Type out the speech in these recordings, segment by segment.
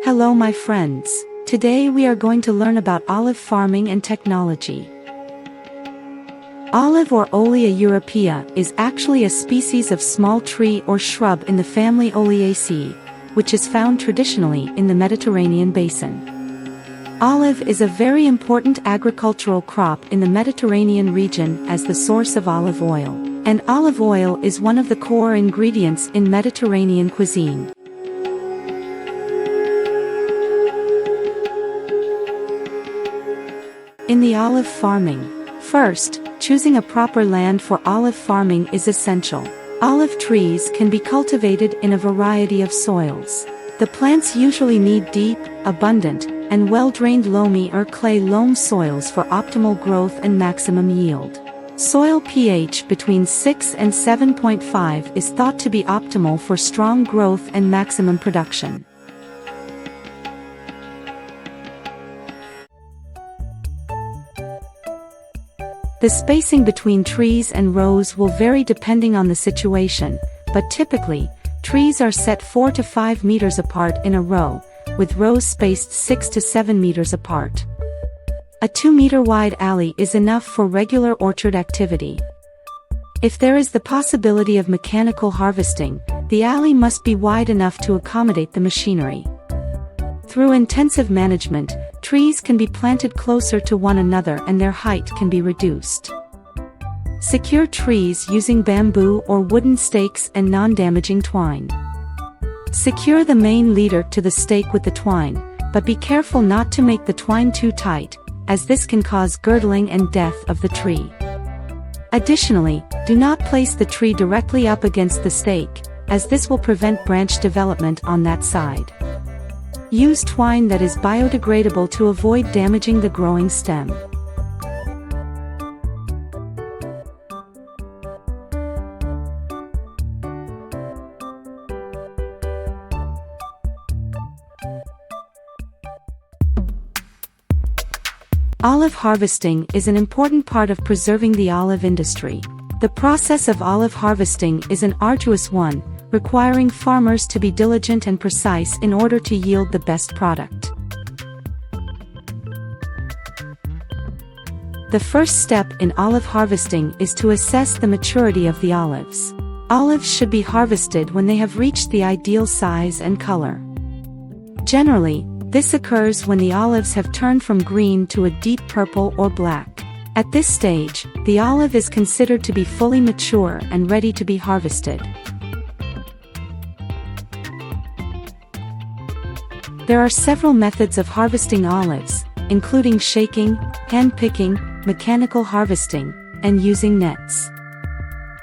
Hello my friends. Today we are going to learn about olive farming and technology. Olive or Olea europaea is actually a species of small tree or shrub in the family Oleaceae, which is found traditionally in the Mediterranean Basin. Olive is a very important agricultural crop in the Mediterranean region as the source of olive oil, and olive oil is one of the core ingredients in Mediterranean cuisine. In the olive farming, first, choosing a proper land for olive farming is essential. Olive trees can be cultivated in a variety of soils. The plants usually need deep, abundant, and well-drained loamy or clay loam soils for optimal growth and maximum yield. Soil pH between 6 and 7.5 is thought to be optimal for strong growth and maximum production. The spacing between trees and rows will vary depending on the situation, but typically, trees are set 4 to 5 meters apart in a row, with rows spaced 6 to 7 meters apart. A 2-meter wide alley is enough for regular orchard activity. If there is the possibility of mechanical harvesting, the alley must be wide enough to accommodate the machinery. Through intensive management, trees can be planted closer to one another and their height can be reduced. Secure trees using bamboo or wooden stakes and non-damaging twine. Secure the main leader to the stake with the twine, but be careful not to make the twine too tight, as this can cause girdling and death of the tree. Additionally, do not place the tree directly up against the stake, as this will prevent branch development on that side. Use twine that is biodegradable to avoid damaging the growing stem. Olive harvesting is an important part of preserving the olive industry. The process of olive harvesting is an arduous one, requiring farmers to be diligent and precise in order to yield the best product. The first step in olive harvesting is to assess the maturity of the olives. Olives should be harvested when they have reached the ideal size and color. Generally, this occurs when the olives have turned from green to a deep purple or black. At this stage, the olive is considered to be fully mature and ready to be harvested. There are several methods of harvesting olives, including shaking, hand-picking, mechanical harvesting, and using nets.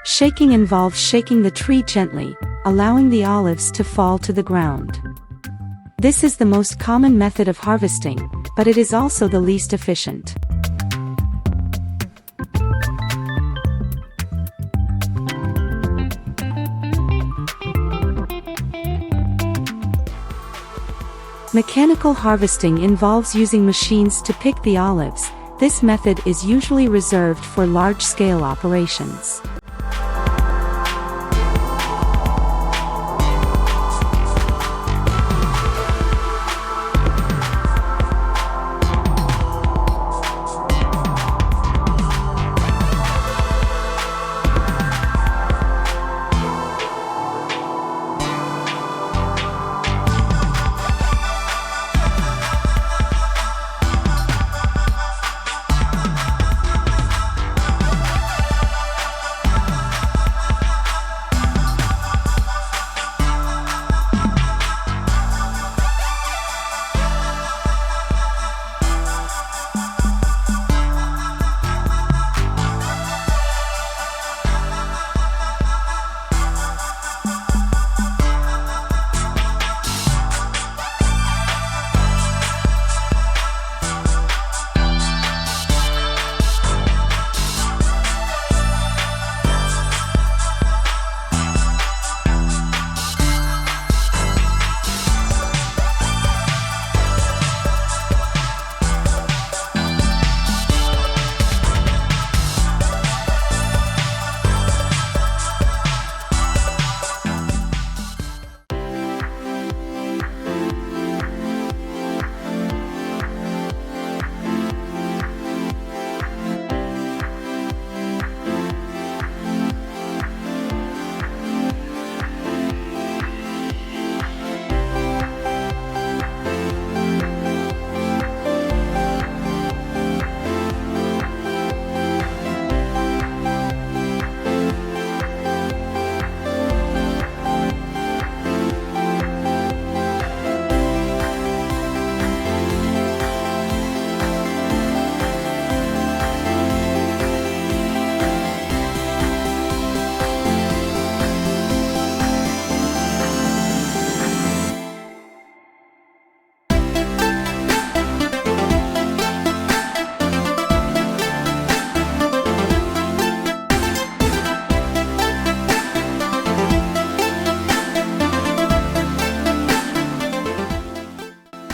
Shaking involves shaking the tree gently, allowing the olives to fall to the ground. This is the most common method of harvesting, but it is also the least efficient. Mechanical harvesting involves using machines to pick the olives. This method is usually reserved for large-scale operations.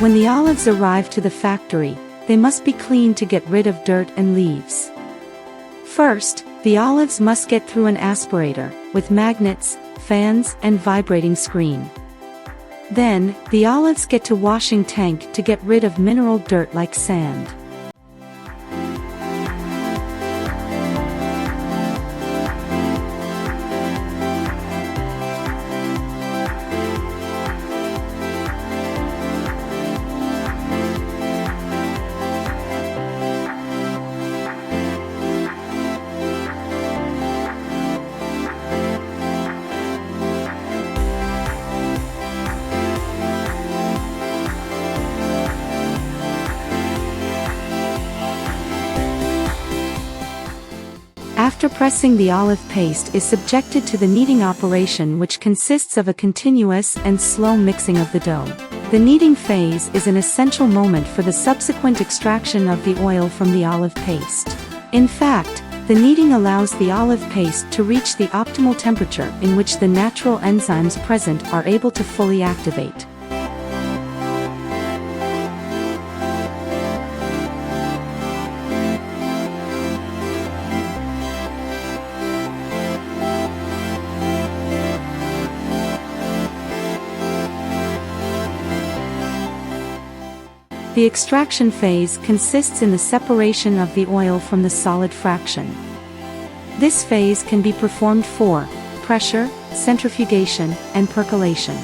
When the olives arrive to the factory, they must be cleaned to get rid of dirt and leaves. First, the olives must get through an aspirator, with magnets, fans, and vibrating screen. Then, the olives get to washing tank to get rid of mineral dirt like sand. After pressing, the olive paste is subjected to the kneading operation, which consists of a continuous and slow mixing of the dough. The kneading phase is an essential moment for the subsequent extraction of the oil from the olive paste. In fact, the kneading allows the olive paste to reach the optimal temperature in which the natural enzymes present are able to fully activate. The extraction phase consists in the separation of the oil from the solid fraction. This phase can be performed for pressure, centrifugation, and percolation.